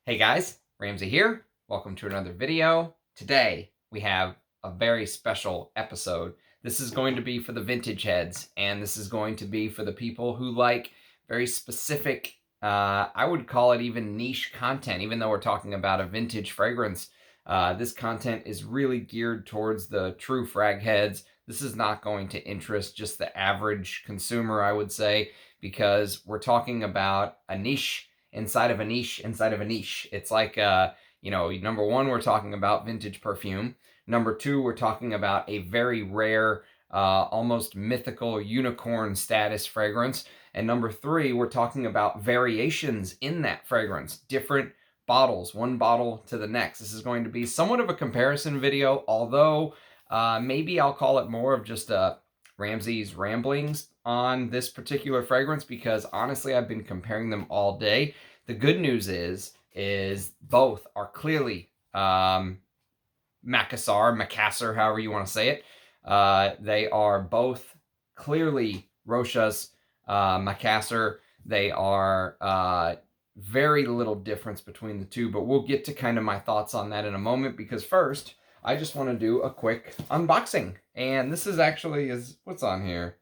Hey guys, Ramsey here. Welcome to another video. Today we have a very special episode. This is going to be for the vintage heads, and this is going to be for the people who like very specific, I would call it even niche content, even though we're talking about a vintage fragrance. This content is really geared towards the true frag heads. This is not going to interest just the average consumer, I would say, because we're talking about a niche inside of a niche inside of a niche. It's like, number one, we're talking about vintage perfume. Number two, we're talking about a very rare, almost mythical unicorn status fragrance. And number three, we're talking about variations in that fragrance, different bottles, one bottle to the next. This is going to be somewhat of a comparison video, although maybe I'll call it more of just a Ramsey's ramblings on this particular fragrance, because honestly I've been comparing them all day. The good news is both are clearly Macassar, however you want to say it. They are both clearly Rochas, Macassar. They are very little difference between the two, but we'll get to kind of my thoughts on that in a moment, because first I just want to do a quick unboxing. And this is actually what's on here.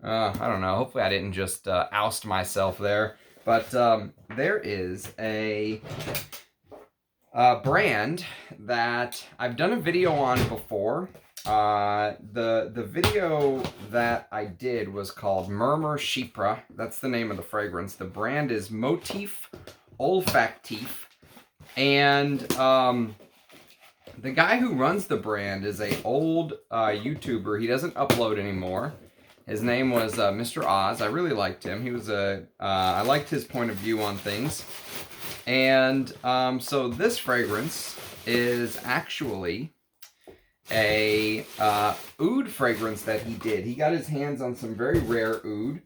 I don't know. Hopefully I didn't just oust myself there. But there is a brand that I've done a video on before. The video that I did was called Murmur Chypre. That's the name of the fragrance. The brand is Motif Olfactif. And the guy who runs the brand is a old YouTuber. He doesn't upload anymore. His name was Mr. Oz. I really liked him. He was I liked his point of view on things. And so this fragrance is actually a oud fragrance that he did. He got his hands on some very rare oud.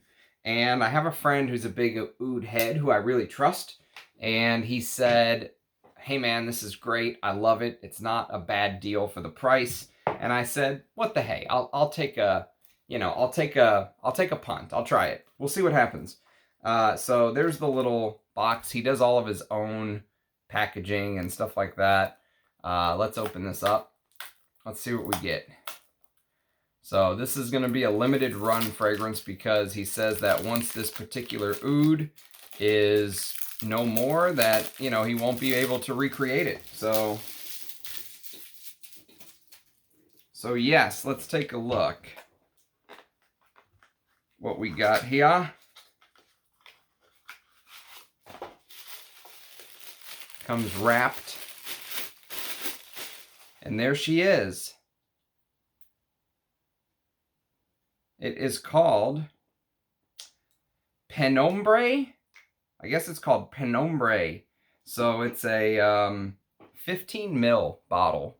And I have a friend who's a big oud head who I really trust. And he said, hey man, this is great. I love it. It's not a bad deal for the price. And I said, what the hey? I'll take a punt. I'll try it. We'll see what happens. So there's the little box. He does all of his own packaging and stuff like that. Let's open this up. Let's see what we get. So this is going to be a limited run fragrance, because he says that once this particular oud is no more, that, he won't be able to recreate it. So yes, let's take a look what we got here. Comes wrapped. And there she is. It is called Penombre. I guess it's called Penombre. So it's a 15 ml bottle.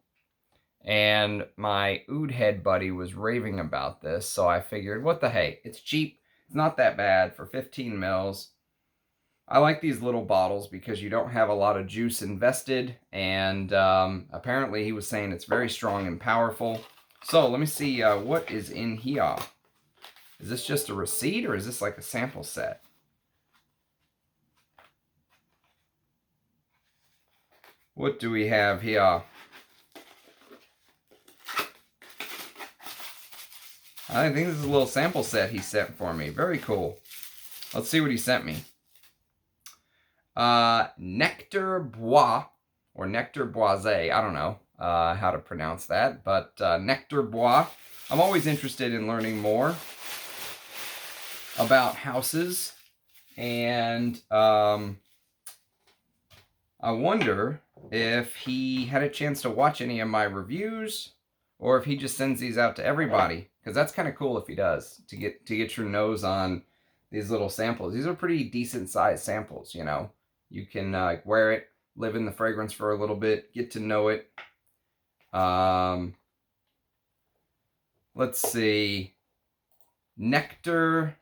And my oud head buddy was raving about this, so I figured, what the hey, it's cheap. It's not that bad for 15 mils. I like these little bottles because you don't have a lot of juice invested, and apparently he was saying it's very strong and powerful. So let me see what is in here. Is this just a receipt, or is this like a sample set? What do we have here? I think this is a little sample set he sent for me. Very cool. Let's see what he sent me. Nectar Bois, or Nectar Boisé. I don't know how to pronounce that, but Nectar Bois. I'm always interested in learning more about houses, and I wonder if he had a chance to watch any of my reviews, or if he just sends these out to everybody. Because that's kind of cool if he does, to get your nose on these little samples. These are pretty decent sized samples, You can wear it, live in the fragrance for a little bit, get to know it. Let's see. Nectar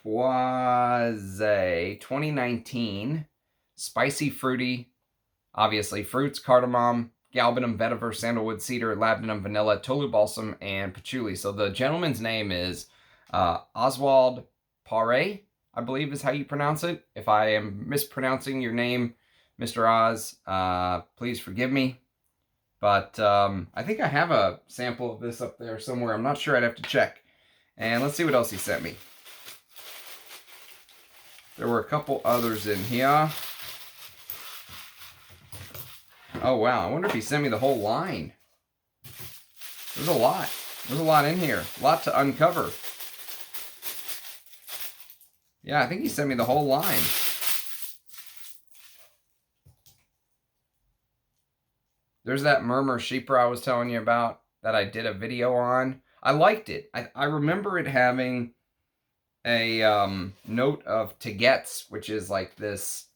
Boisé 2019. Spicy, fruity. Obviously, fruits, cardamom, galbanum, vetiver, sandalwood, cedar, labdanum, vanilla, tolu balsam, and patchouli. So the gentleman's name is Oswald Paré. I believe is how you pronounce it. If I am mispronouncing your name, Mr. Oz, please forgive me. But I think I have a sample of this up there somewhere. I'm not sure. I'd have to check. And let's see what else he sent me. There were a couple others in here. Oh, wow. I wonder if he sent me the whole line. There's a lot. There's a lot in here. A lot to uncover. Yeah, I think he sent me the whole line. There's that Murmur Sheeper I was telling you about that I did a video on. I liked it. I remember it having a note of Tagetz, which is like this,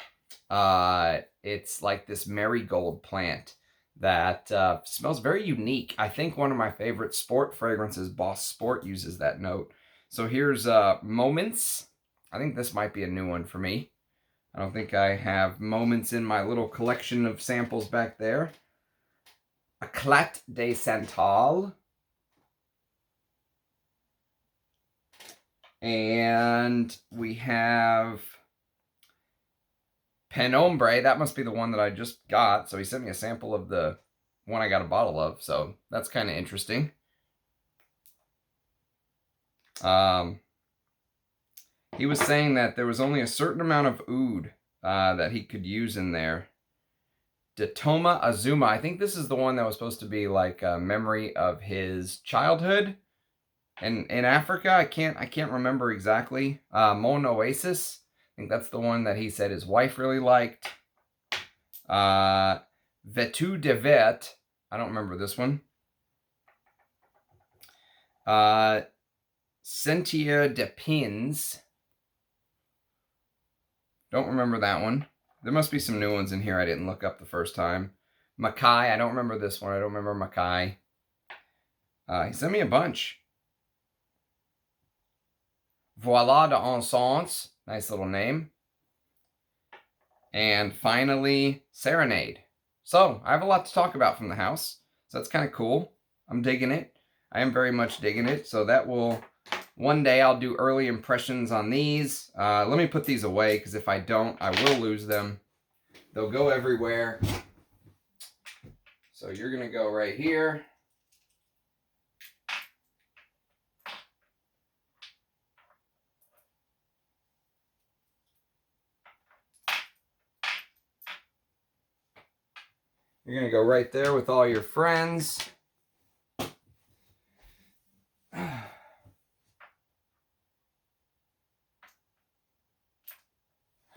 it's like this marigold plant that smells very unique. I think one of my favorite sport fragrances, Boss Sport, uses that note. So here's Moments. I think this might be a new one for me. I don't think I have Moments in my little collection of samples back there. Eclat de Santal. And we have Penombre. That must be the one that I just got. So he sent me a sample of the one I got a bottle of. So that's kind of interesting. He was saying that there was only a certain amount of oud that he could use in there. Datoma Azuma. I think this is the one that was supposed to be like a memory of his childhood. And in Africa, I can't remember exactly. Mon Oasis. I think that's the one that he said his wife really liked. Vetu de Vet. I don't remember this one. Sentia de Pins. Don't remember that one. There must be some new ones in here I didn't look up the first time. Macassar. I don't remember this one. I don't remember Macassar. He sent me a bunch. Voila de Encens. Nice little name. And finally, Serenade. So, I have a lot to talk about from the house. So that's kind of cool. I'm digging it. I am very much digging it. So that will... One day I'll do early impressions on these. Let me put these away, because if I don't, I will lose them. They'll go everywhere. So you're going to go right here. You're going to go right there with all your friends.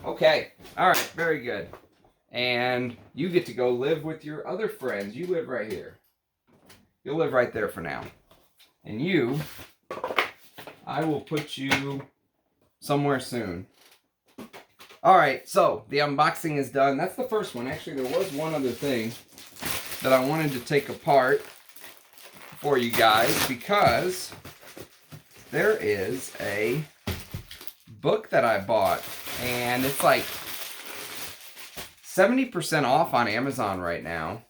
Okay. All right. Very good. And you get to go live with your other friends. You live right here. You'll live right there for now. And you, I will put you somewhere soon. All right. So the unboxing is done. That's the first one. Actually, there was one other thing that I wanted to take apart for you guys, because there is a book that I bought, and it's like 70% off on Amazon right now.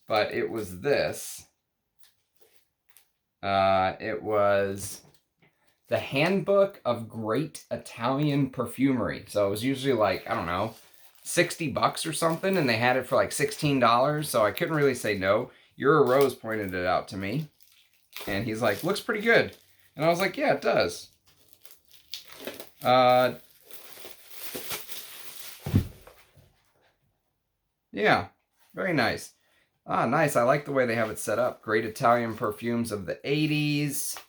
But it was this. It was The Handbook of Great Italian Perfumery. So it was usually like, I don't know, $60 or something, and they had it for like $16, so I couldn't really say no. Your Rose pointed it out to me, and he's like, looks pretty good. And I was like, yeah, it does. Yeah, very nice. Ah, nice. I like the way they have it set up. Great Italian perfumes of the 80s.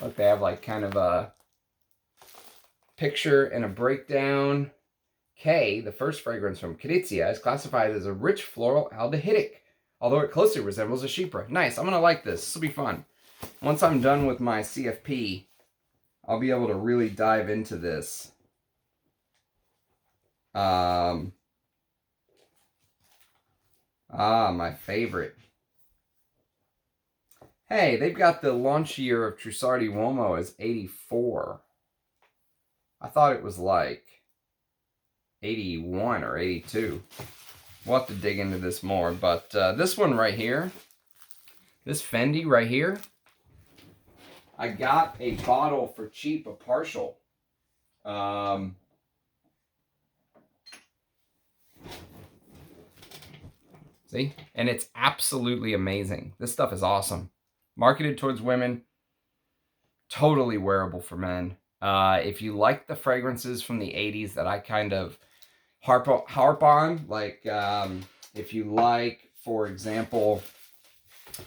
Look, they have like kind of a picture and a breakdown. K, the first fragrance from Carizia, is classified as a rich floral aldehydic, although it closely resembles a chypre. Nice. I'm going to like this. This will be fun. Once I'm done with my CFP, I'll be able to really dive into this. My favorite. Hey, they've got the launch year of Trussardi Uomo as 84. I thought it was like 81 or 82. We'll have to dig into this more. But this one right here, this Fendi right here, I got a bottle for cheap, a partial. See? And it's absolutely amazing. This stuff is awesome. Marketed towards women, totally wearable for men. If you like the fragrances from the 80s that I kind of harp on, like if you like, for example,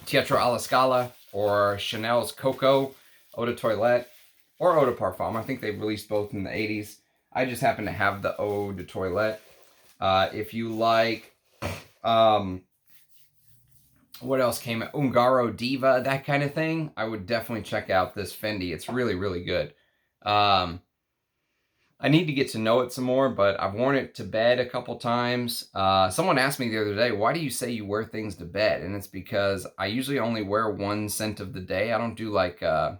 Teatro alla Scala or Chanel's Coco, Eau de Toilette, or Eau de Parfum. I think they released both in the 80s. I just happen to have the Eau de Toilette. If you like, what else came out? Ungaro Diva, that kind of thing. I would definitely check out this Fendi. It's really, really good. I need to get to know it some more, but I've worn it to bed a couple times. Someone asked me the other day, why do you say you wear things to bed? And it's because I usually only wear one scent of the day. I don't do like a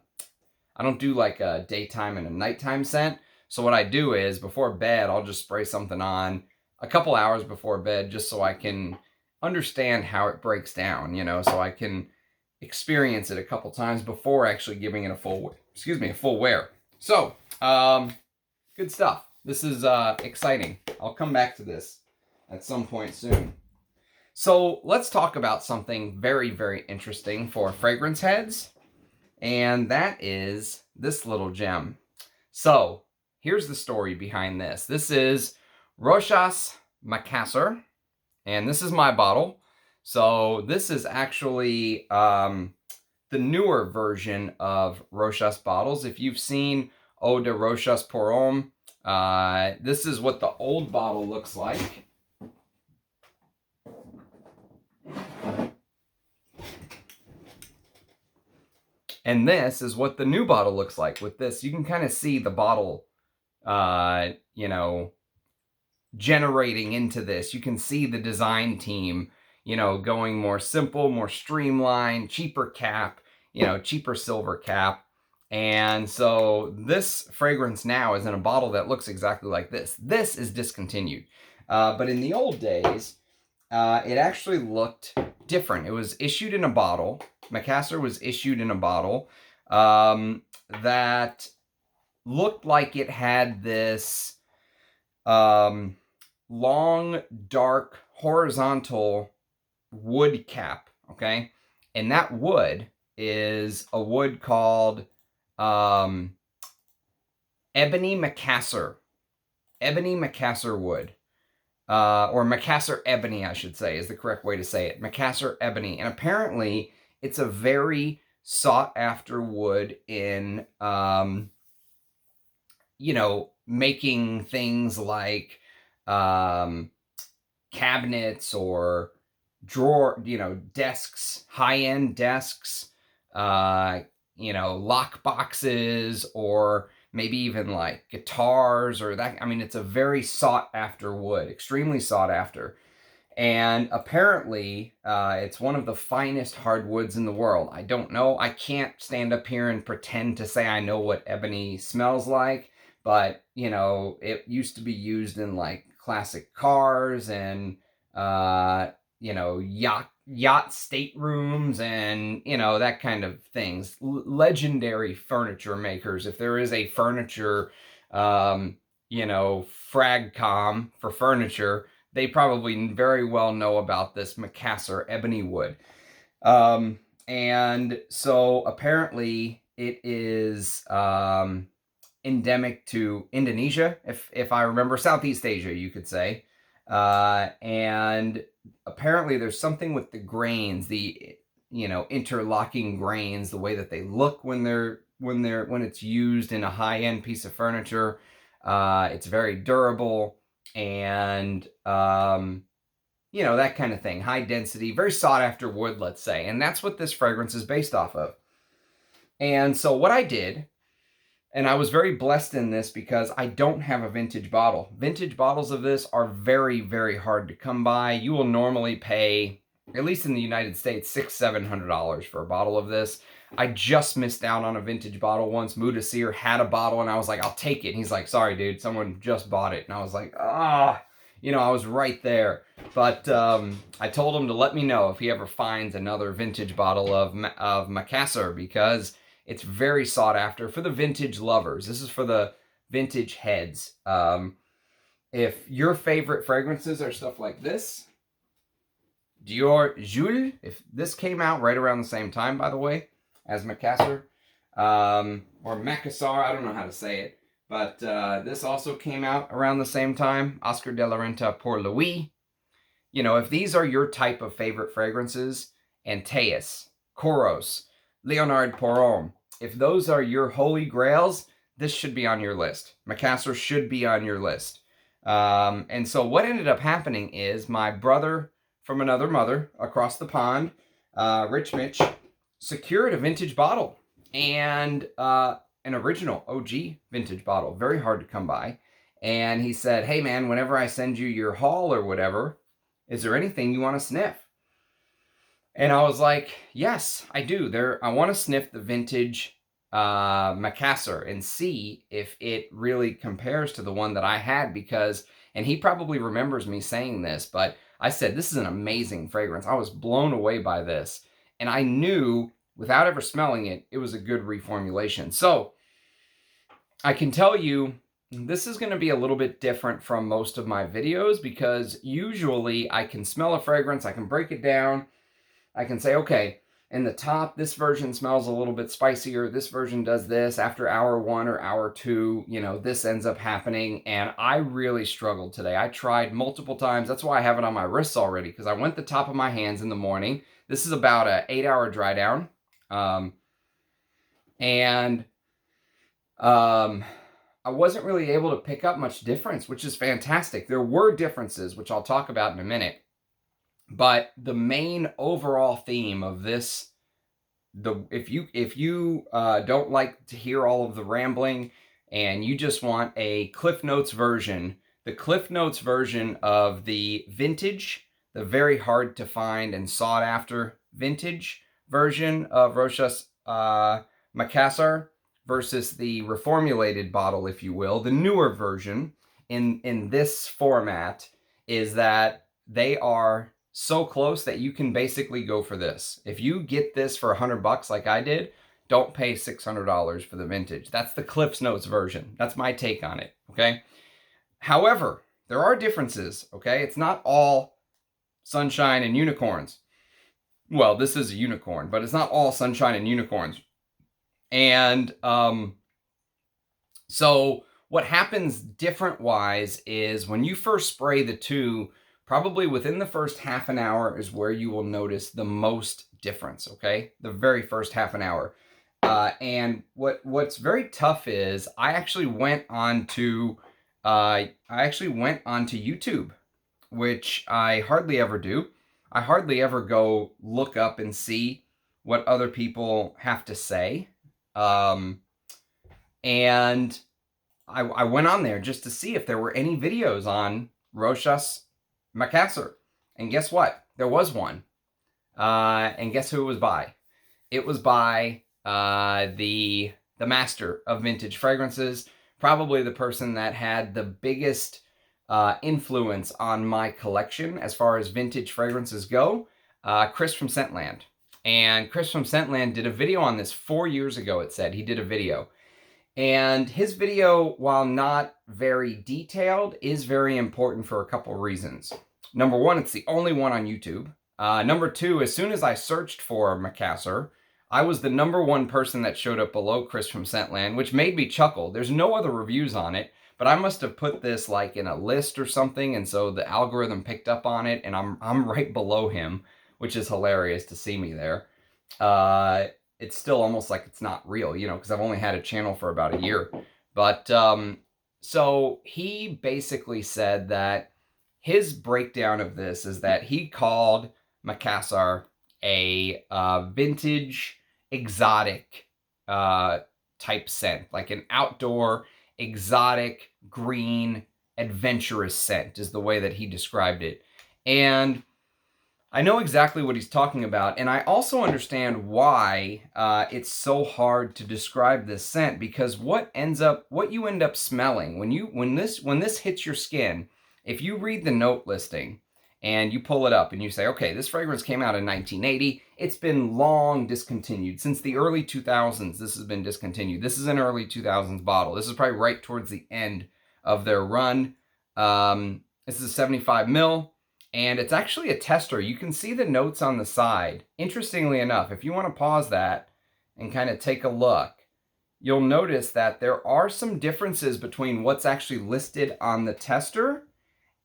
daytime and a nighttime scent. So what I do is before bed, I'll just spray something on a couple hours before bed, just so I can understand how it breaks down, you know, so I can experience it a couple times before actually giving it a full wear. So, good stuff. This is exciting. I'll come back to this at some point soon. So let's talk about something very, very interesting for fragrance heads, and that is this little gem. So here's the story behind this. This is Rochas Macassar, and this is my bottle. So this is actually the newer version of Rochas bottles. If you've seen Eau de Rochas pour Homme, this is what the old bottle looks like. And this is what the new bottle looks like with this. You can kind of see the bottle, you know, generating into this. You can see the design team, you know, going more simple, more streamlined, cheaper cap, you know, cheaper silver cap. And so this fragrance now is in a bottle that looks exactly like this. This is discontinued. But in the old days, it actually looked different. It was issued in a bottle. Macassar was issued in a bottle that looked like it had this long, dark, horizontal wood cap, okay? And that wood is a wood called ebony Macassar. Ebony Macassar wood. Or Macassar ebony, I should say, is the correct way to say it. Macassar ebony. And apparently, it's a very sought-after wood in, you know, making things like cabinets or drawer, you know, desks, high-end desks, you know, lock boxes, or maybe even like guitars or that. I mean, it's a very sought after wood, extremely sought after. And apparently, it's one of the finest hardwoods in the world. I don't know. I can't stand up here and pretend to say I know what ebony smells like, but, you know, it used to be used in like classic cars and, you know, yacht staterooms and, you know, that kind of things. Legendary furniture makers. If there is a furniture, you know, fragcom for furniture, they probably very well know about this Macassar ebony wood. And so apparently it is endemic to Indonesia, if I remember, Southeast Asia, you could say. And apparently there's something with the grains, the, you know, interlocking grains, the way that they look when it's used in a high-end piece of furniture. It's very durable and, you know, that kind of thing. High density, very sought after wood, let's say. And that's what this fragrance is based off of. And so what I did, and I was very blessed in this because I don't have a vintage bottle. Vintage bottles of this are very, very hard to come by. You will normally pay, at least in the United States, $600-700 for a bottle of this. I just missed out on a vintage bottle once. Mudasir had a bottle and I was like, I'll take it. And he's like, sorry, dude, someone just bought it. And I was like, you know, I was right there. But I told him to let me know if he ever finds another vintage bottle of Macassar, because It's very sought after for the vintage lovers. This is for the vintage heads. If your favorite fragrances are stuff like this, Dior Jules, if this came out right around the same time, by the way, as Macassar, or Macassar, I don't know how to say it, but this also came out around the same time, Oscar de la Renta pour Louis. You know, if these are your type of favorite fragrances, Antaeus, Coros, Leonard Porom, if those are your holy grails, this should be on your list. Macassar should be on your list. And so what ended up happening is my brother from another mother across the pond, Rich Mitch, secured a vintage bottle, and an original OG vintage bottle, very hard to come by. And he said, hey man, whenever I send you your haul or whatever, is there anything you want to sniff? And I was like, yes, I do. I want to sniff the vintage Macassar and see if it really compares to the one that I had, because, and he probably remembers me saying this, but I said, this is an amazing fragrance. I was blown away by this. And I knew, without ever smelling it, it was a good reformulation. So I can tell you, this is going to be a little bit different from most of my videos, because usually I can smell a fragrance, I can break it down, I can say, okay, in the top, this version smells a little bit spicier, this version does this, after hour 1 or hour 2, you know, this ends up happening, and I really struggled today. I tried multiple times. That's why I have it on my wrists already, because I went the top of my hands in the morning. This is about an 8-hour dry down, I wasn't really able to pick up much difference, which is fantastic. There were differences, which I'll talk about in a minute. But the main overall theme of this, if you don't like to hear all of the rambling and you just want a Cliff Notes version, the Cliff Notes version of the vintage, the very hard to find and sought after vintage version of Rochas Macassar, versus the reformulated bottle, if you will, the newer version in this format, is that they are so close that you can basically go for this. If you get this for $100 like I did, don't pay $600 for the vintage. That's the Cliff's Notes version. That's my take on it, okay? However, there are differences, okay? It's not all sunshine and unicorns. Well, this is a unicorn, but it's not all sunshine and unicorns. And so what happens different-wise is when you first spray the two, probably within the first half an hour is where you will notice the most difference, okay? The very first half an hour. And what's very tough is I actually went onto YouTube, which I hardly ever do. I hardly ever go look up and see what other people have to say. And I went on there just to see if there were any videos on Rochas Macassar. And guess what? There was one. And guess who it was by? It was by the master of vintage fragrances, probably the person that had the biggest influence on my collection as far as vintage fragrances go, Chris from Scentland. And Chris from Scentland did a video on this 4 years ago, it said. He did a video. And his video, while not very detailed, is very important for a couple reasons. Number one, it's the only one on YouTube. Number two, as soon as I searched for Macassar, I was the #1 person that showed up below Chris from Scentland, which made me chuckle. There's no other reviews on it, but I must have put this like in a list or something, and so the algorithm picked up on it, and I'm right below him, which is hilarious to see me there. It's still almost like it's not real, you know, because I've only had a channel for about a year. But so he basically said that his breakdown of this is that he called Macassar a vintage exotic type scent, like an outdoor exotic green adventurous scent is the way that he described it. And I know exactly what he's talking about, and I also understand why it's so hard to describe this scent, because what you end up smelling when this hits your skin, if you read the note listing and you pull it up and you say, okay, this fragrance came out in 1980. It's been long discontinued. Since the early 2000s, this has been discontinued. This is an early 2000s bottle. This is probably right towards the end of their run. This is 75 mil, and it's actually a tester. You can see the notes on the side. Interestingly enough, if you want to pause that and kind of take a look, you'll notice that there are some differences between what's actually listed on the tester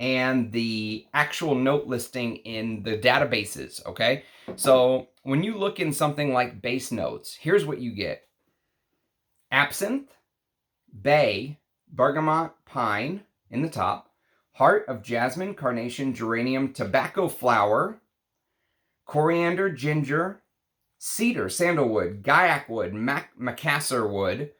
and the actual note listing in the databases, okay? So when you look in something like base notes, here's what you get. Absinthe, bay, bergamot, pine in the top, heart of jasmine, carnation, geranium, tobacco flower, coriander, ginger, cedar, sandalwood, gaiac wood, Macassar wood,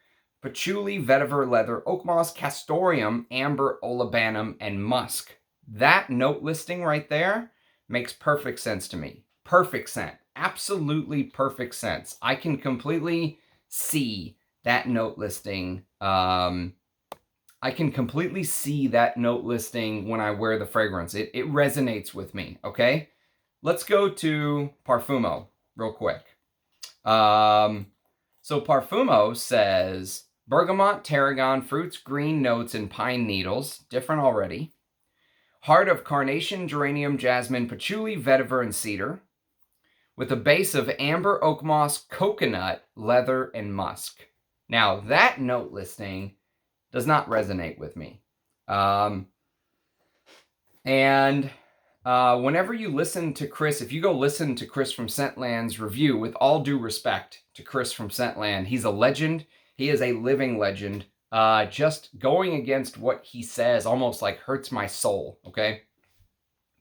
patchouli, vetiver, leather, oak moss, castoreum, amber, olibanum, and musk. That note listing right there makes perfect sense to me. Perfect sense. Absolutely perfect sense. I can completely see that note listing. I can completely see that note listing when I wear the fragrance. It resonates with me, okay? Let's go to Parfumo real quick. So Parfumo says bergamot, tarragon, fruits, green notes, and pine needles. Different already. Heart of carnation, geranium, jasmine, patchouli, vetiver, and cedar. With a base of amber, oak moss, coconut, leather, and musk. Now, that note listing does not resonate with me. Whenever you listen to Chris, if you go listen to Chris from Scentland's review, with all due respect to Chris from Scentland, he's a legend. He is a living legend. Just going against what he says almost like hurts my soul, okay?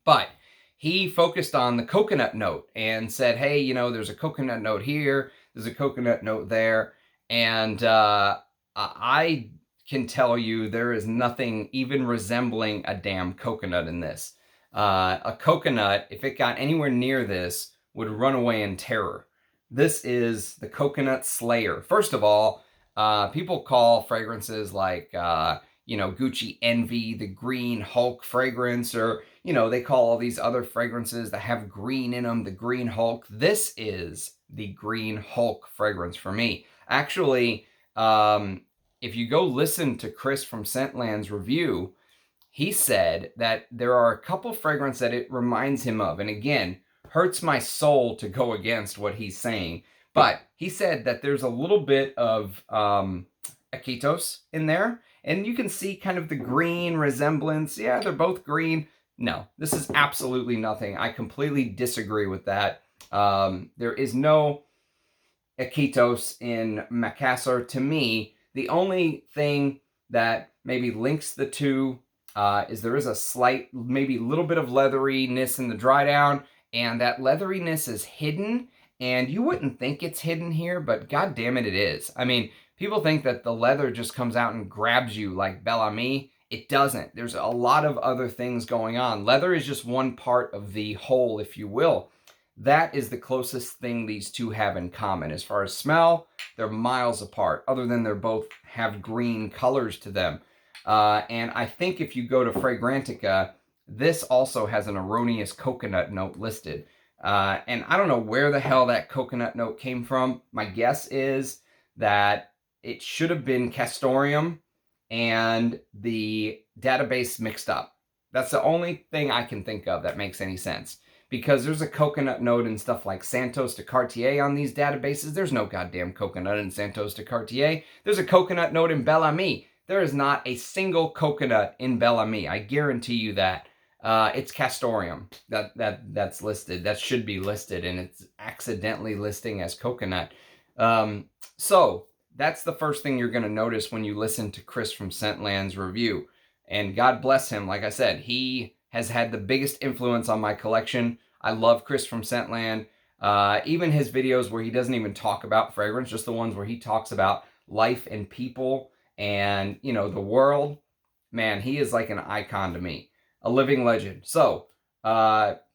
But he focused on the coconut note and said, hey, you know, there's a coconut note here, there's a coconut note there, and I can tell you there is nothing even resembling a damn coconut in this. A coconut, if it got anywhere near this, would run away in terror. This is the coconut slayer. First of all, people call fragrances like, Gucci Envy, the Green Hulk fragrance, or, they call all these other fragrances that have green in them, the Green Hulk. This is the Green Hulk fragrance for me. Actually, if you go listen to Chris from Scentland's review, he said that there are a couple fragrances that it reminds him of. And again, hurts my soul to go against what he's saying. But he said that there's a little bit of Iquitos in there. And you can see kind of the green resemblance. Yeah, they're both green. No, this is absolutely nothing. I completely disagree with that. There is no Iquitos in Macassar. To me, the only thing that maybe links the two is there is a slight, maybe little bit of leatheriness in the dry down, and that leatheriness is hidden, and you wouldn't think it's hidden here, but god damn it, it is. I mean, people think that the leather just comes out and grabs you like Bel Ami. It doesn't. There's a lot of other things going on. Leather is just one part of the whole, if you will. That is the closest thing these two have in common. As far as smell, they're miles apart, other than they're both have green colors to them. And I think if you go to Fragrantica, this also has an erroneous coconut note listed. And I don't know where the hell that coconut note came from. My guess is that it should have been castoreum and the database mixed up. That's the only thing I can think of that makes any sense. Because there's a coconut note in stuff like Santos de Cartier on these databases. There's no goddamn coconut in Santos de Cartier. There's a coconut note in Bel Ami. There is not a single coconut in Bel Ami. I guarantee you that. It's castoreum that's listed. That should be listed, and it's accidentally listing as coconut. So that's the first thing you're going to notice when you listen to Chris from Scentland's review. And God bless him. Like I said, he has had the biggest influence on my collection. I love Chris from Scentland. Even his videos where he doesn't even talk about fragrance, just the ones where he talks about life and people and, the world. Man, he is like an icon to me. A living legend. So,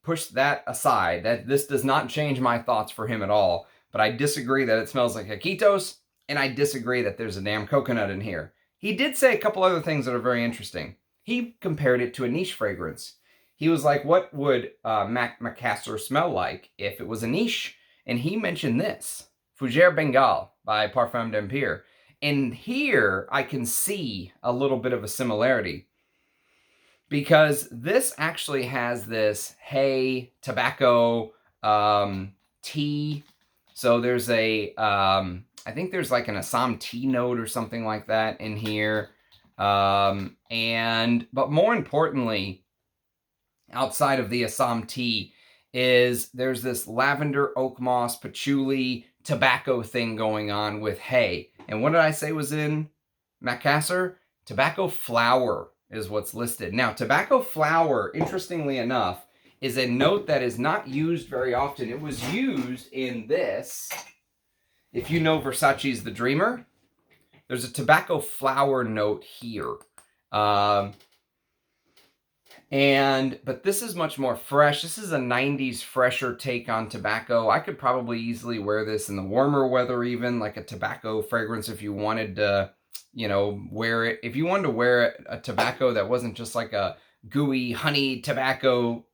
push that aside. This does not change my thoughts for him at all. But I disagree that it smells like Iquitos, and I disagree that there's a damn coconut in here. He did say a couple other things that are very interesting. He compared it to a niche fragrance. he was like, what would Macassar smell like if it was a niche? And he mentioned this, Fougère Bengal by Parfum d'Empire. And here I can see a little bit of a similarity, because this actually has this hay, tobacco, tea. So there's a, I think there's like an Assam tea note or something like that in here. But more importantly, outside of the Assam tea, is there's this lavender, oak moss, patchouli, tobacco thing going on with hay. And what did I say was in Macassar? Tobacco flower is what's listed. Now, tobacco flower, interestingly enough, is a note that is not used very often. It was used in this. If you know Versace's The Dreamer, there's a tobacco flower note here. But this is much more fresh. This is a 90s fresher take on tobacco. I could probably easily wear this in the warmer weather, even like a tobacco fragrance, if you wanted to, you know, wear it. If you wanted to wear a tobacco that wasn't just like a gooey honey tobacco,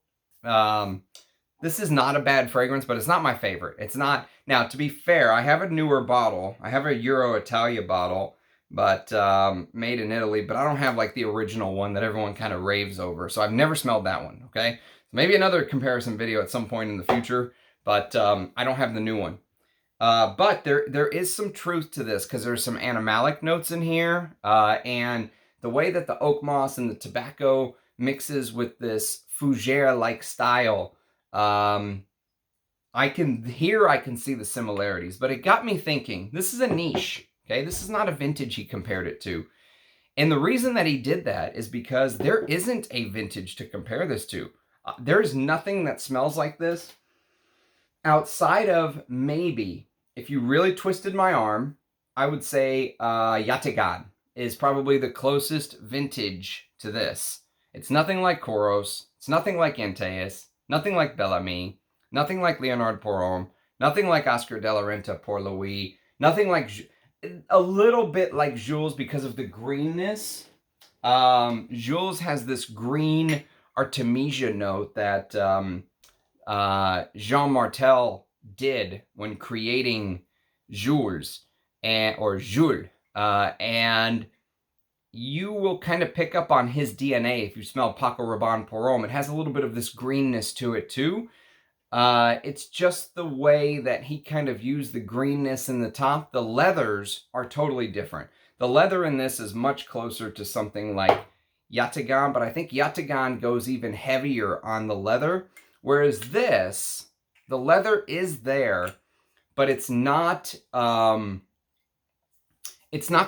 this is not a bad fragrance, but it's not my favorite. It's not. Now, to be fair, I have a newer bottle. I have a Euro Italia bottle, but made in Italy, but I don't have like the original one that everyone kind of raves over. So I've never smelled that one, okay? Maybe another comparison video at some point in the future, but I don't have the new one. But there is some truth to this, because there's some animalic notes in here, and the way that the oak moss and the tobacco mixes with this fougère-like style, I can see the similarities. But it got me thinking, this is a niche. Okay, this is not a vintage he compared it to. And the reason that he did that is because there isn't a vintage to compare this to. There's nothing that smells like this outside of, maybe, if you really twisted my arm, I would say Yatagan is probably the closest vintage to this. It's nothing like Koros. It's nothing like Antaeus. Nothing like Bellamy. Nothing like Leonard Porom. Nothing like Oscar de la Renta Pour Louis. Nothing like... a little bit like Jules because of the greenness. Jules has this green Artemisia note that Jean Martel did when creating Jules, or Jules. And you will kind of pick up on his DNA if you smell Paco Rabanne Porom. It has a little bit of this greenness to it too. It's just the way that he kind of used the greenness in the top. The leathers are totally different. The leather in this is much closer to something like Yatagan, but I think Yatagan goes even heavier on the leather. Whereas this, the leather is there, but it's not the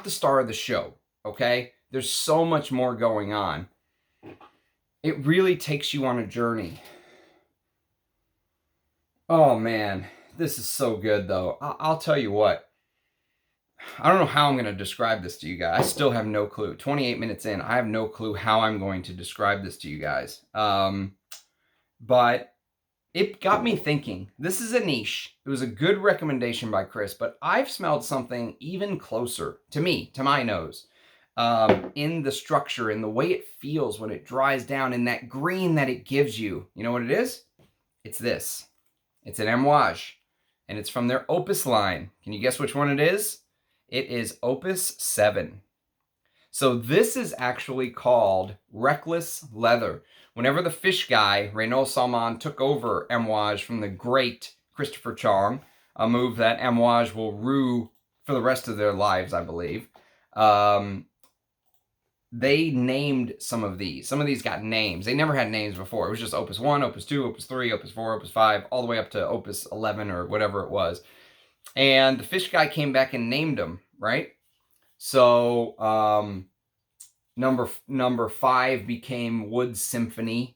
star of the show, okay? There's so much more going on. It really takes you on a journey. Oh man, this is so good though. I'll tell you what. I don't know how I'm going to describe this to you guys. I still have no clue. 28 minutes in, I have no clue how I'm going to describe this to you guys. But it got me thinking. This is a niche. It was a good recommendation by Chris, but I've smelled something even closer to me, to my nose, in the structure, in the way it feels when it dries down, in that green that it gives you. You know what it is? It's this. It's an Amouage, and it's from their Opus line. Can you guess which one it is? It is Opus 7. So this is actually called Reckless Leather. Whenever the fish guy, Renaud Salmon, took over Amouage from the great Christopher Chong, a move that Amouage will rue for the rest of their lives, I believe, they named some of these. Some of these got names. They never had names before. It was just Opus 1, Opus 2, Opus 3, Opus 4, Opus 5, all the way up to Opus 11 or whatever it was. And the fish guy came back and named them, right? So number 5 became Wood Symphony.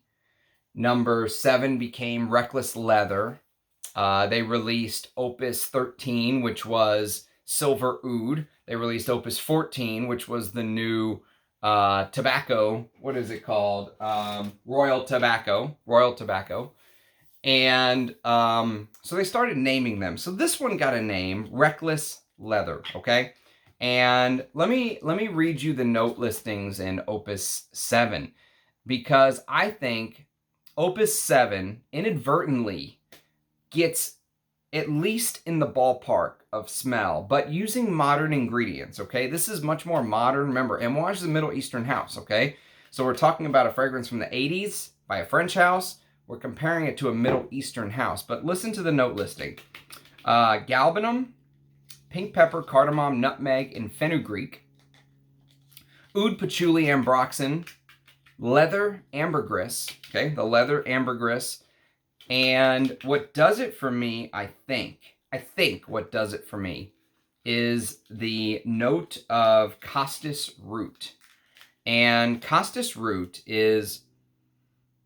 Number 7 became Reckless Leather. They released Opus 13, which was Silver Oud. They released Opus 14, which was the new tobacco. What is it called? Royal Tobacco. And so they started naming them. So this one got a name, Reckless Leather, okay? And let me read you the note listings in Opus 7, because I think Opus 7 inadvertently gets at least in the ballpark of smell, but using modern ingredients, okay? This is much more modern. Remember, Amouage is a Middle Eastern house, okay? So we're talking about a fragrance from the 80s by a French house. We're comparing it to a Middle Eastern house, but listen to the note listing. Galbanum, pink pepper, cardamom, nutmeg, and fenugreek. Oud, patchouli, ambroxan, leather, ambergris, okay? The leather, ambergris. And what does it for me, I think what does it for me is the note of costus root. And costus root is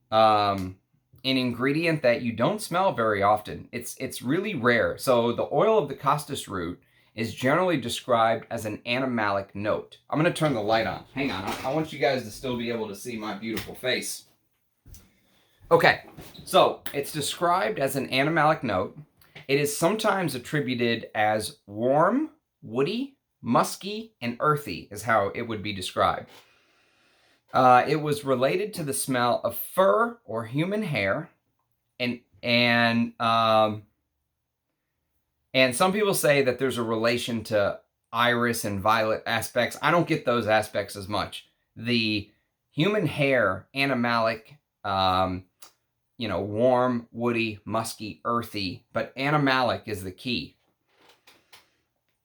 an ingredient that you don't smell very often. It's really rare. So the oil of the costus root is generally described as an animalic note. I'm going to turn the light on. Hang on. I want you guys to still be able to see my beautiful face. Okay, so it's described as an animalic note. It is sometimes attributed as warm, woody, musky, and earthy is how it would be described. It was related to the smell of fur or human hair, and some people say that there's a relation to iris and violet aspects. I don't get those aspects as much. The human hair, animalic, warm, woody, musky, earthy, but animalic is the key.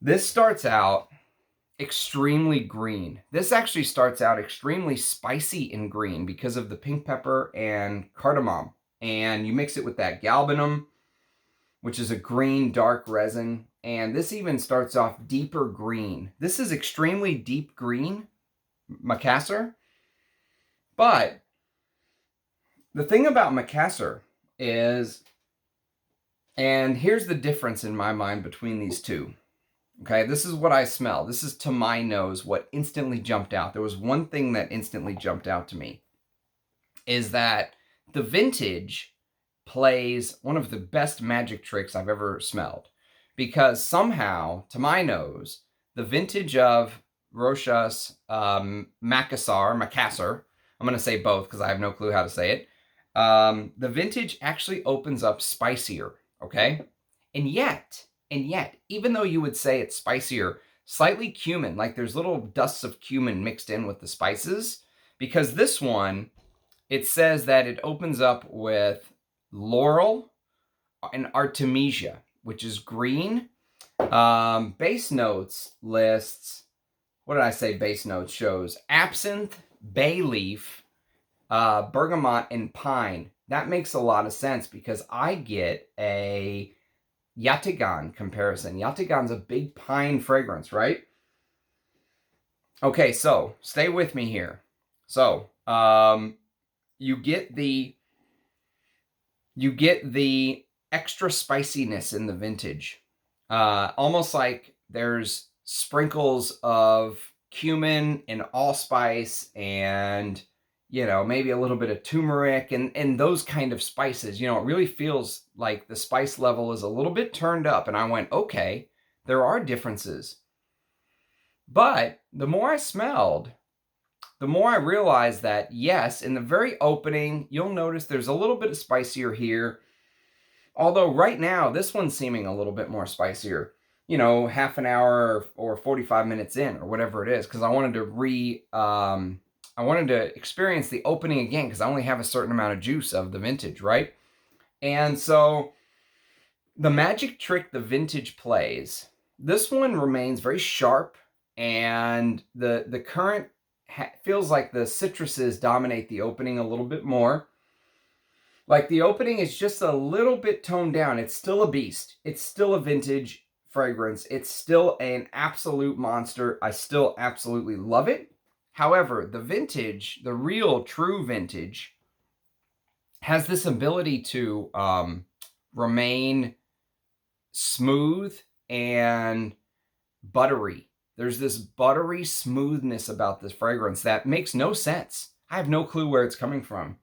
This starts out extremely green. This actually starts out extremely spicy and green because of the pink pepper and cardamom. And you mix it with that galbanum, which is a green, dark resin. And this even starts off deeper green. This is extremely deep green, Macassar. But the thing about Macassar is, and here's the difference in my mind between these two. Okay, this is what I smell. This is to my nose what instantly jumped out. There was one thing that instantly jumped out to me, is that the vintage plays one of the best magic tricks I've ever smelled. Because somehow, to my nose, the vintage of Rochas, Macassar, I'm going to say both because I have no clue how to say it. The vintage actually opens up spicier, okay? And yet, even though you would say it's spicier, slightly cumin, like there's little dusts of cumin mixed in with the spices, because this one, it says that it opens up with laurel and artemisia, which is green. Base notes lists, what did I say base notes shows? Absinthe, bay leaf, bergamot, and pine. That makes a lot of sense because I get a Yatagan comparison. Yatagan's a big pine fragrance, right? Okay, so stay with me here. So, you get the extra spiciness in the vintage. Almost like there's sprinkles of cumin and allspice and, maybe a little bit of turmeric and those kind of spices. It really feels like the spice level is a little bit turned up. And I went, okay, there are differences. But the more I smelled, the more I realized that, yes, in the very opening, you'll notice there's a little bit of spicier here. Although right now, this one's seeming a little bit more spicier, half an hour or 45 minutes in or whatever it is. Because I wanted to experience the opening again because I only have a certain amount of juice of the vintage, right? And so the magic trick the vintage plays, this one remains very sharp, and the current feels like the citruses dominate the opening a little bit more. Like the opening is just a little bit toned down. It's still a beast. It's still a vintage fragrance. It's still an absolute monster. I still absolutely love it. However, the vintage, the real true vintage, has this ability to remain smooth and buttery. There's this buttery smoothness about this fragrance that makes no sense. I have no clue where it's coming from.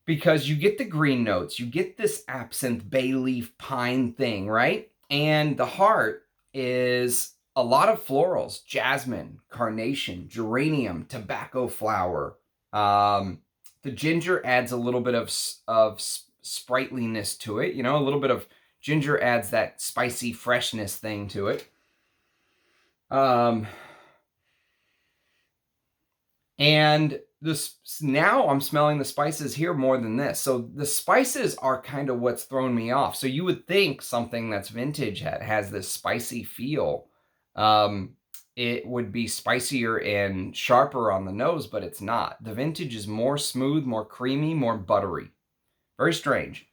Because you get the green notes, you get this absinthe, bay leaf, pine thing, right? And the heart is a lot of florals: jasmine, carnation, geranium, tobacco flower, The ginger adds a little bit of sprightliness to it. You know, a little bit of ginger adds that spicy freshness thing to it. And this, now I'm smelling the spices here more than this. So the spices are kind of what's thrown me off. So you would think something that's vintage has this spicy feel. It would be spicier and sharper on the nose, but it's not. The vintage is more smooth, more creamy, more buttery. Very strange.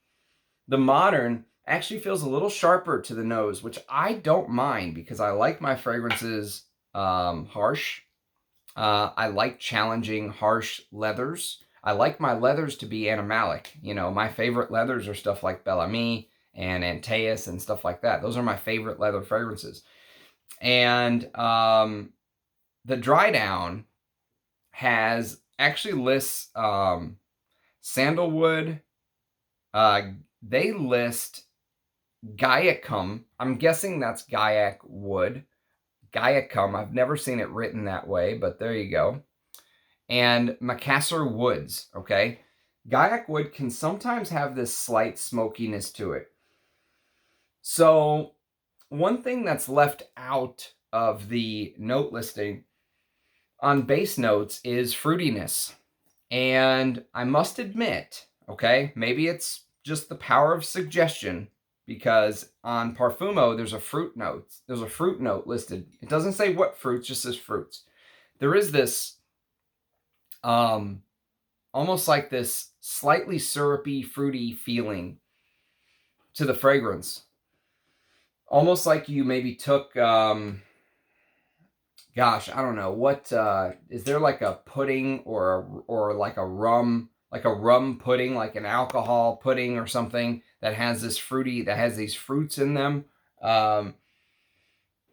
The modern actually feels a little sharper to the nose, which I don't mind because I like my fragrances harsh. I like challenging, harsh leathers. I like my leathers to be animalic. You know, my favorite leathers are stuff like Bel Ami and Antaeus and stuff like that. Those are my favorite leather fragrances. And the dry down has actually lists sandalwood. They list guaiacum. I'm guessing that's gaiac wood. Guaiacum. I've never seen it written that way, but there you go. And Macassar woods, okay? Gaiac wood can sometimes have this slight smokiness to it. So one thing that's left out of the note listing on base notes is fruitiness. And I must admit, okay, maybe it's just the power of suggestion, because on Parfumo, there's a fruit note. There's a fruit note listed. It doesn't say what fruits, just says fruits. There is this almost like this slightly syrupy, fruity feeling to the fragrance. Almost like you maybe took, gosh, I don't know, what, is there like a pudding or like a rum pudding, like an alcohol pudding or something that has this fruity, that has these fruits in them. But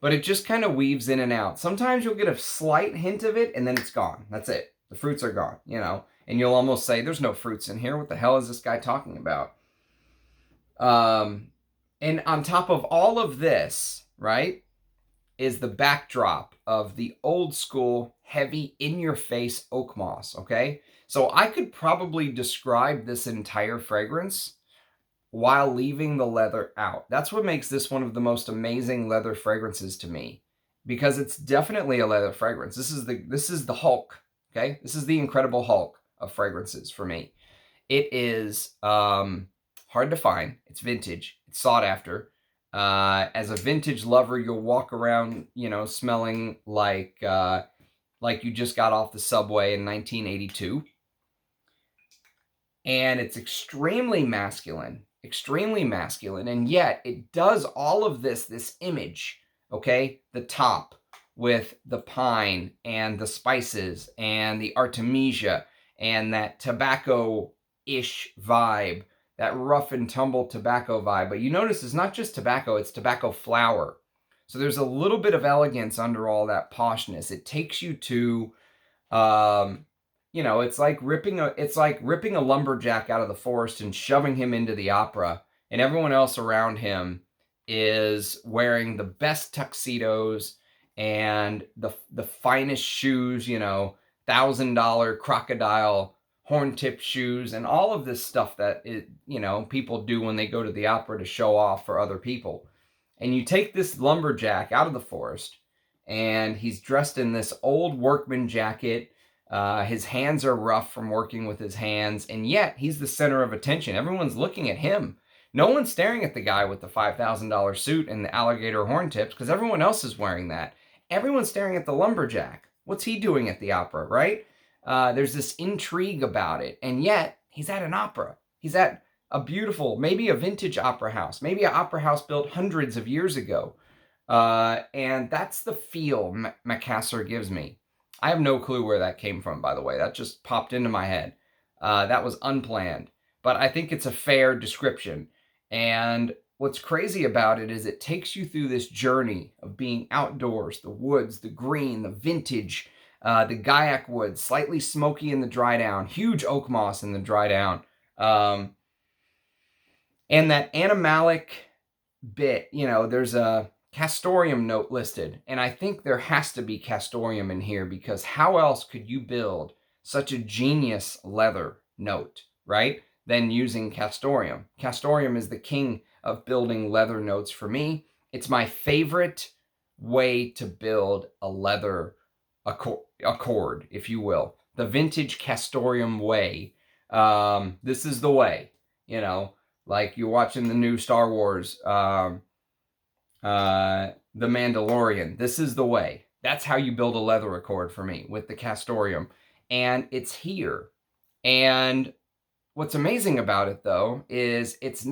it just kind of weaves in and out. Sometimes you'll get a slight hint of it and then it's gone. That's it. The fruits are gone, you know, and you'll almost say, there's no fruits in here. What the hell is this guy talking about? And on top of all of this, right, is the backdrop of the old school, heavy, in-your-face oak moss, okay? So I could probably describe this entire fragrance while leaving the leather out. That's what makes this one of the most amazing leather fragrances to me, because it's definitely a leather fragrance. This is the Hulk, okay? This is the Incredible Hulk of fragrances for me. It is hard to find. It's vintage. It's sought after. As a vintage lover, you'll walk around, you know, smelling like you just got off the subway in 1982. And it's extremely masculine, and yet it does all of this image, okay? The top with the pine and the spices and the artemisia and that tobacco-ish vibe, that rough and tumble tobacco vibe. But you notice it's not just tobacco, it's tobacco flower. So there's a little bit of elegance under all that poshness. It takes you to, you know, it's like ripping a lumberjack out of the forest and shoving him into the opera, and everyone else around him is wearing the best tuxedos and the finest shoes, you know, $1,000 crocodile horn-tip shoes and all of this stuff that you know, people do when they go to the opera to show off for other people. And you take this lumberjack out of the forest, and he's dressed in this old workman jacket. His hands are rough from working with his hands, and yet he's the center of attention. Everyone's looking at him. No one's staring at the guy with the $5,000 suit and the alligator horn tips, because everyone else is wearing that. Everyone's staring at the lumberjack. What's he doing at the opera, right? There's this intrigue about it, and yet he's at an opera. He's at a beautiful, maybe a vintage opera house, maybe an opera house built hundreds of years ago. And that's the feel Macassar gives me. I have no clue where that came from, by the way. That just popped into my head. That was unplanned. But I think it's a fair description. And what's crazy about it is it takes you through this journey of being outdoors, the woods, the green, the vintage, the gaiac wood, slightly smoky in the dry down, huge oak moss in the dry down. And that animalic bit, you know, there's a castoreum note listed, and I think there has to be castoreum in here, because how else could you build such a genius leather note, right, than using castoreum. Castoreum is the king of building leather notes for me. It's my favorite way to build a leather accord, if you will. The vintage castoreum way. This is the way, you know, like you're watching the new Star Wars, The Mandalorian. This is the way. That's how you build a leather accord for me, with the castoreum. And it's here. And what's amazing about it, though, is it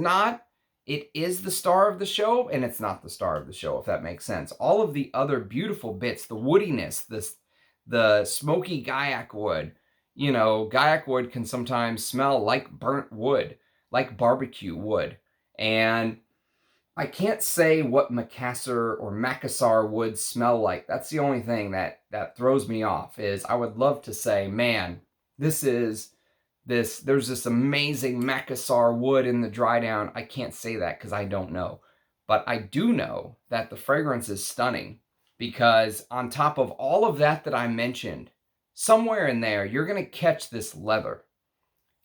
is the star of the show, and it's not the star of the show, if that makes sense. All of the other beautiful bits, the woodiness, the smoky gaiac wood. You know, gaiac wood can sometimes smell like burnt wood, like barbecue wood. And I can't say what Macassar would smell like. That's the only thing that throws me off. Is I would love to say, man, there's this amazing Macassar wood in the dry down. I can't say that because I don't know. But I do know that the fragrance is stunning, because on top of all of that I mentioned, somewhere in there, you're going to catch this leather.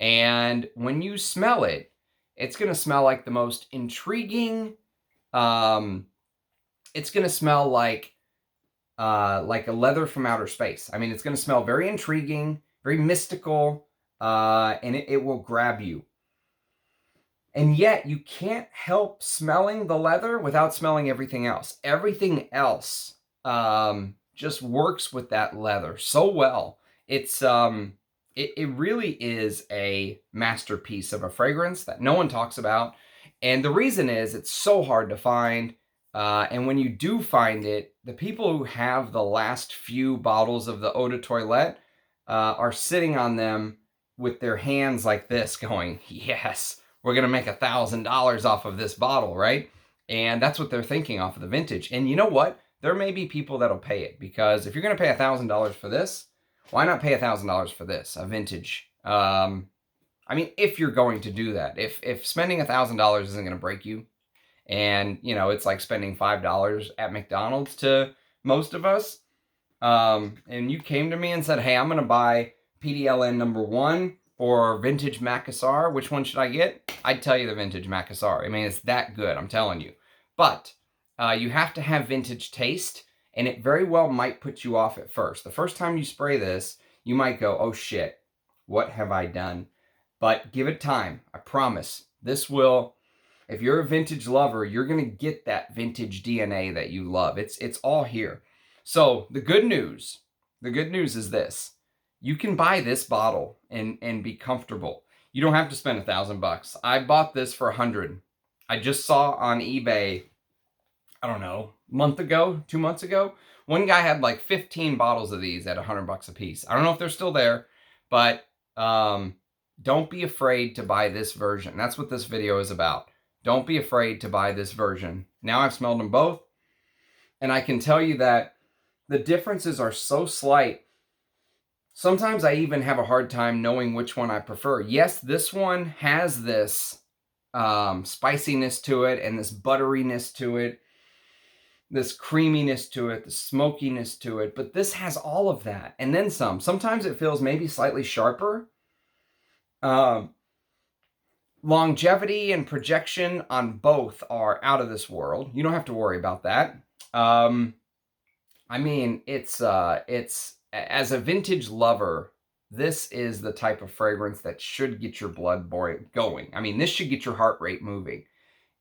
And when you smell it, it's going to smell like the most intriguing. It's going to smell like a leather from outer space. I mean, it's going to smell very intriguing, very mystical, and it will grab you. And yet, you can't help smelling the leather without smelling everything else. Everything else just works with that leather so well. It really is a masterpiece of a fragrance that no one talks about. And the reason is it's so hard to find. And when you do find it, the people who have the last few bottles of the Eau de Toilette are sitting on them with their hands like this going, yes, we're going to make $1,000 off of this bottle, right? And that's what they're thinking off of the vintage. And you know what? There may be people that'll pay it, because if you're going to pay $1,000 for this, why not pay $1,000 for this, a vintage? I mean, if you're going to do that, if spending $1,000 isn't going to break you, and you know, it's like spending $5 at McDonald's to most of us, and you came to me and said, hey, I'm going to buy PDLN #1 or vintage Macassar, which one should I get? I'd tell you the vintage Macassar. I mean, it's that good, I'm telling you. But you have to have vintage taste, and it very well might put you off at first. The first time you spray this, you might go, oh shit, what have I done? But give it time. I promise. This will, if you're a vintage lover, you're going to get that vintage DNA that you love. It's all here. So the good news is this. You can buy this bottle and be comfortable. You don't have to spend $1,000. I bought this for $100. I just saw on eBay, I don't know, a month ago, 2 months ago, one guy had like 15 bottles of these at $100 a piece. I don't know if they're still there, but don't be afraid to buy this version. That's what this video is about. Don't be afraid to buy this version. Now I've smelled them both, and I can tell you that the differences are so slight. Sometimes I even have a hard time knowing which one I prefer. Yes, this one has this spiciness to it, and this butteriness to it, this creaminess to it, the smokiness to it, but this has all of that, and then some. Sometimes it feels maybe slightly sharper. Longevity and projection on both are out of this world. You don't have to worry about that. I mean, it's as a vintage lover, this is the type of fragrance that should get your blood going. I mean, this should get your heart rate moving.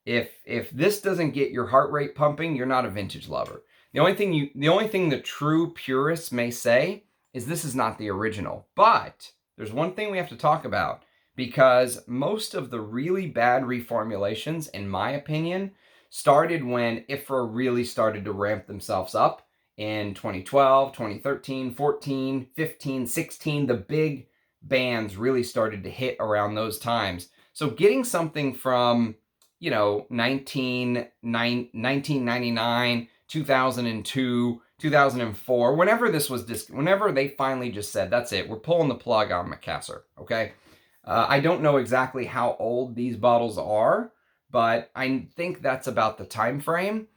If this doesn't get your heart rate pumping, you're not a vintage lover. The only thing the true purists may say is this is not the original. But there's one thing we have to talk about, because most of the really bad reformulations, in my opinion, started when IFRA really started to ramp themselves up in 2012, 2013, 14, 15, 16. The big bands really started to hit around those times. So getting something from, you know, 1999, 2002, 2004, whenever this was, whenever they finally just said, that's it, we're pulling the plug on Macassar, okay? I don't know exactly how old these bottles are, but I think that's about the time frame.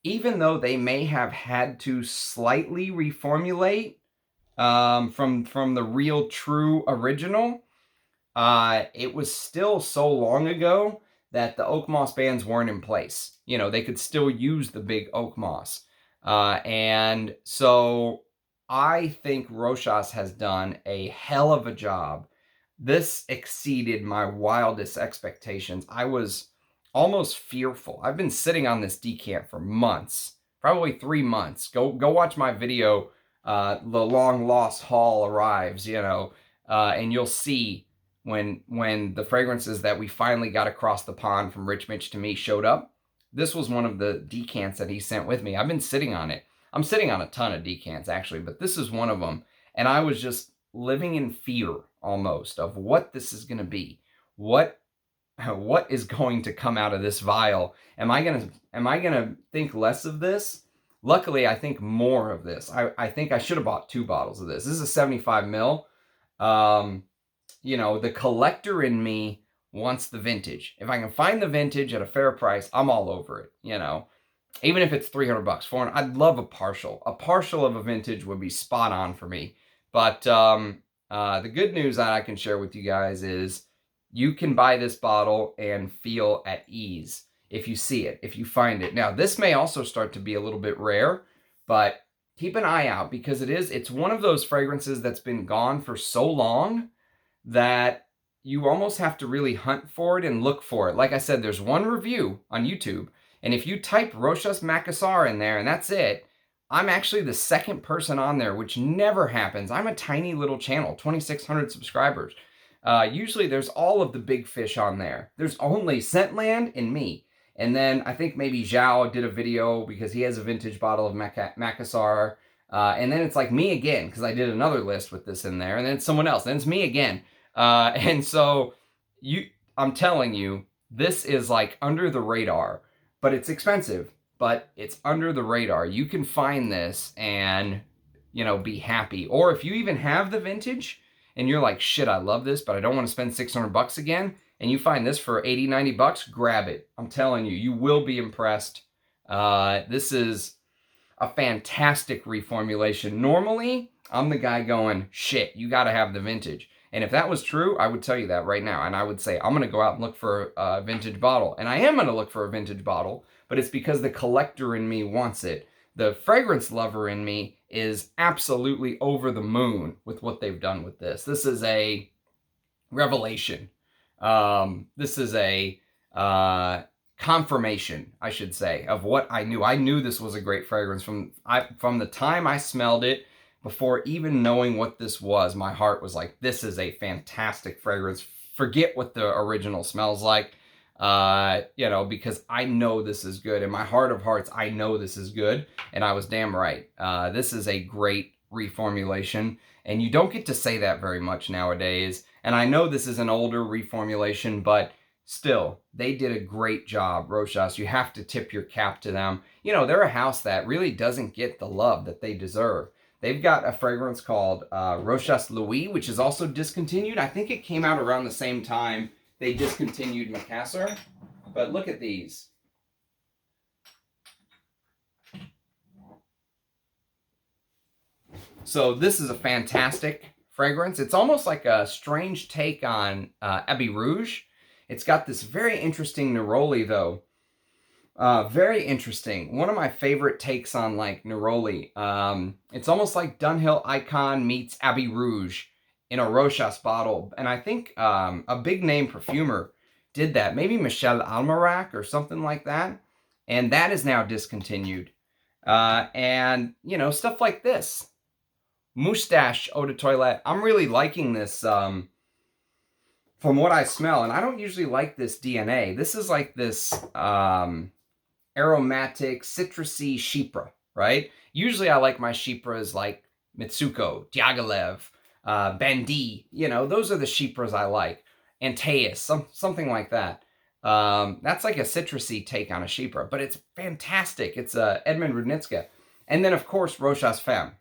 Even though they may have had to slightly reformulate from the real true original, it was still so long ago that the oak moss bands weren't in place. You know, they could still use the big oak moss. And so I think Rochas has done a hell of a job. This exceeded my wildest expectations. I was almost fearful. I've been sitting on this decant for months, probably 3 months. Go watch my video, The Long Lost Haul Arrives, you know, and you'll see when the fragrances that we finally got across the pond from Rich Mitch to me showed up. This was one of the decants that he sent with me. I've been sitting on it. I'm sitting on a ton of decants actually, but this is one of them. And I was just living in fear almost of what this is going to be. What is going to come out of this vial? Am I gonna think less of this? Luckily, I think more of this. I think I should have bought 2 bottles of this. This is a 75 mil. You know, the collector in me wants the vintage. If I can find the vintage at a fair price, I'm all over it, you know. Even if it's 300 bucks, 400, I'd love a partial. A partial of a vintage would be spot on for me. But the good news that I can share with you guys is you can buy this bottle and feel at ease if you see it, if you find it. Now, this may also start to be a little bit rare, but keep an eye out because it's one of those fragrances that's been gone for so long that you almost have to really hunt for it and look for it. Like I said, there's one review on YouTube, and if you type Rochas Macassar in there and that's it, I'm actually the second person on there, which never happens. I'm a tiny little channel, 2,600 subscribers. Usually there's all of the big fish on there. There's only Scentland and me. And then I think maybe Zhao did a video because he has a vintage bottle of Macassar. And then it's like me again, because I did another list with this in there. And then it's someone else. Then it's me again. And so I'm telling you, this is like under the radar. But it's expensive. But it's under the radar. You can find this and, you know, be happy. Or if you even have the vintage and you're like, shit, I love this, but I don't want to spend 600 bucks again, and you find this for 80, 90 bucks, grab it. I'm telling you, you will be impressed. This is a fantastic reformulation. Normally, I'm the guy going, shit, you got to have the vintage. And if that was true, I would tell you that right now. And I would say, I'm going to go out and look for a vintage bottle. And I am going to look for a vintage bottle, but it's because the collector in me wants it. The fragrance lover in me is absolutely over the moon with what they've done with this. This is a revelation. This is a confirmation, I should say, of what I knew. I knew this was a great fragrance from the time I smelled it. Before even knowing what this was, my heart was like, this is a fantastic fragrance. Forget what the original smells like, you know, because I know this is good. In my heart of hearts, I know this is good, and I was damn right. This is a great reformulation, and you don't get to say that very much nowadays. And I know this is an older reformulation, but still, they did a great job, Rochas. You have to tip your cap to them. You know, they're a house that really doesn't get the love that they deserve. They've got a fragrance called Rochas Louis, which is also discontinued. I think it came out around the same time they discontinued Macassar. But look at these. So this is a fantastic fragrance. It's almost like a strange take on Abbey Rouge. It's got this very interesting neroli, though. Very interesting. One of my favorite takes on like neroli. It's almost like Dunhill Icon meets Abbey Rouge in a Rochas bottle. And I think a big name perfumer did that. Maybe Michel Almarac or something like that. And that is now discontinued. And, you know, stuff like this. Moustache Eau de Toilette. I'm really liking this from what I smell. And I don't usually like this DNA. This is like this aromatic, citrusy Chypre, right? Usually I like my Chypres like Mitsuko, Diaghilev, Bandi. You know, those are the Chypres I like. Antaeus, something like that. That's like a citrusy take on a Chypre, but it's fantastic. It's Edmund Rudnitska. And then, of course, Rochas Femme.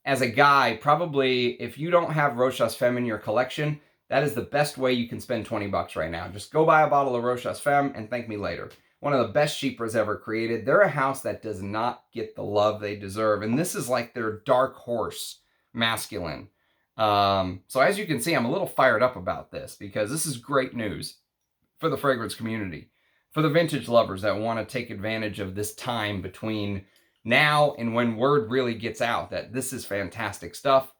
As a guy, probably if you don't have Rochas Femme in your collection, that is the best way you can spend 20 bucks right now. Just go buy a bottle of Rochas Femme and thank me later. One of the best Chypres ever created. They're a house that does not get the love they deserve. And this is like their dark horse masculine. So as you can see, I'm a little fired up about this because this is great news for the fragrance community, for the vintage lovers that want to take advantage of this time between now and when word really gets out that this is fantastic stuff.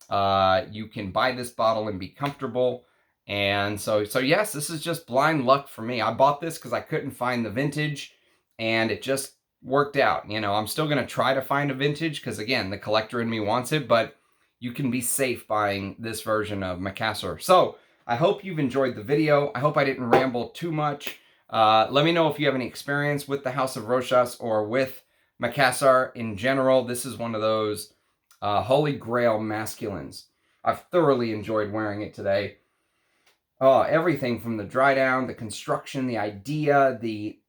You can buy this bottle and be comfortable. And so yes, this is just blind luck for me. I bought this because I couldn't find the vintage, and it just worked out. You know, I'm still going to try to find a vintage because, again, the collector in me wants it, but you can be safe buying this version of Macassar. So I hope you've enjoyed the video. I hope I didn't ramble too much. Let me know if you have any experience with the House of Rochas or with Macassar in general. This is one of those holy grail masculines. I've thoroughly enjoyed wearing it today. Oh, everything from the dry down, the construction, the idea,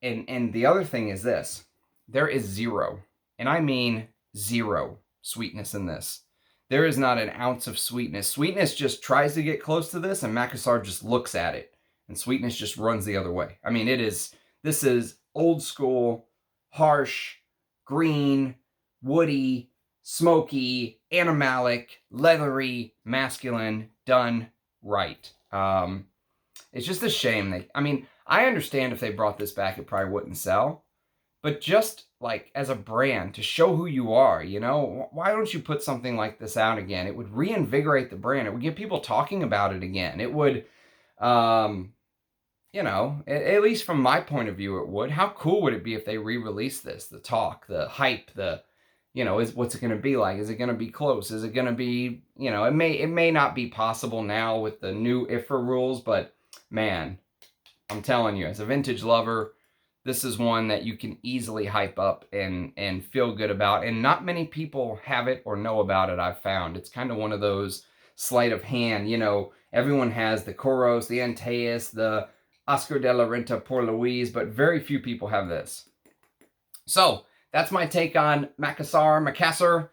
and the other thing is this. There is zero, and I mean zero, sweetness in this. There is not an ounce of sweetness. Sweetness just tries to get close to this, and Macassar just looks at it, and sweetness just runs the other way. I mean, this is old school, harsh, green, woody, smoky, animalic, leathery, masculine, done right. It's just a shame. I understand if they brought this back, it probably wouldn't sell. But just like as a brand, to show who you are, you know, why don't you put something like this out again? It would reinvigorate the brand. It would get people talking about it again. It would, you know, at least from my point of view, it would. How cool would it be if they re-released this? The talk, the hype, you know, what's it going to be like? Is it going to be close? Is it going to be, you know, it may not be possible now with the new IFRA rules, but man, I'm telling you, as a vintage lover, this is one that you can easily hype up and feel good about. And not many people have it or know about it, I've found. It's kind of one of those sleight of hand. You know, everyone has the Coros, the Antaeus, the Oscar de la Renta por Louise, but very few people have this. So that's my take on Macassar.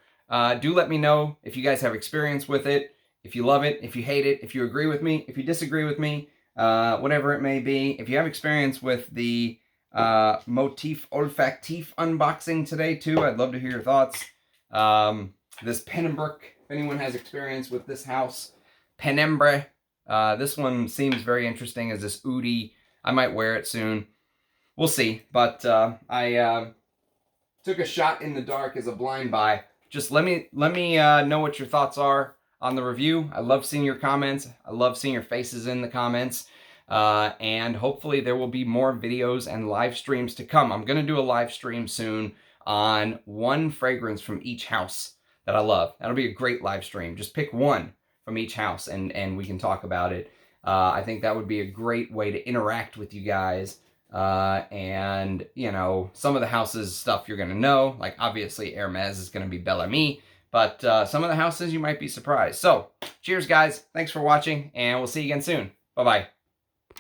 Do let me know if you guys have experience with it, if you love it, if you hate it, if you agree with me, if you disagree with me, whatever it may be. If you have experience with the motif olfactif unboxing today too, I'd love to hear your thoughts. This Penembrook, if anyone has experience with this house, Penembre, this one seems very interesting as this oudi. I might wear it soon. We'll see. But I took a shot in the dark as a blind buy. Just let me know what your thoughts are on the review. I love seeing your comments. I love seeing your faces in the comments. And hopefully there will be more videos and live streams to come. I'm going to do a live stream soon on one fragrance from each house that I love. That'll be a great live stream. Just pick one from each house and we can talk about it. I think that would be a great way to interact with you guys. And, you know, some of the houses stuff you're going to know. Like, obviously, Hermes is going to be Bel Ami. But some of the houses you might be surprised. So, cheers, guys. Thanks for watching, and we'll see you again soon. Bye-bye.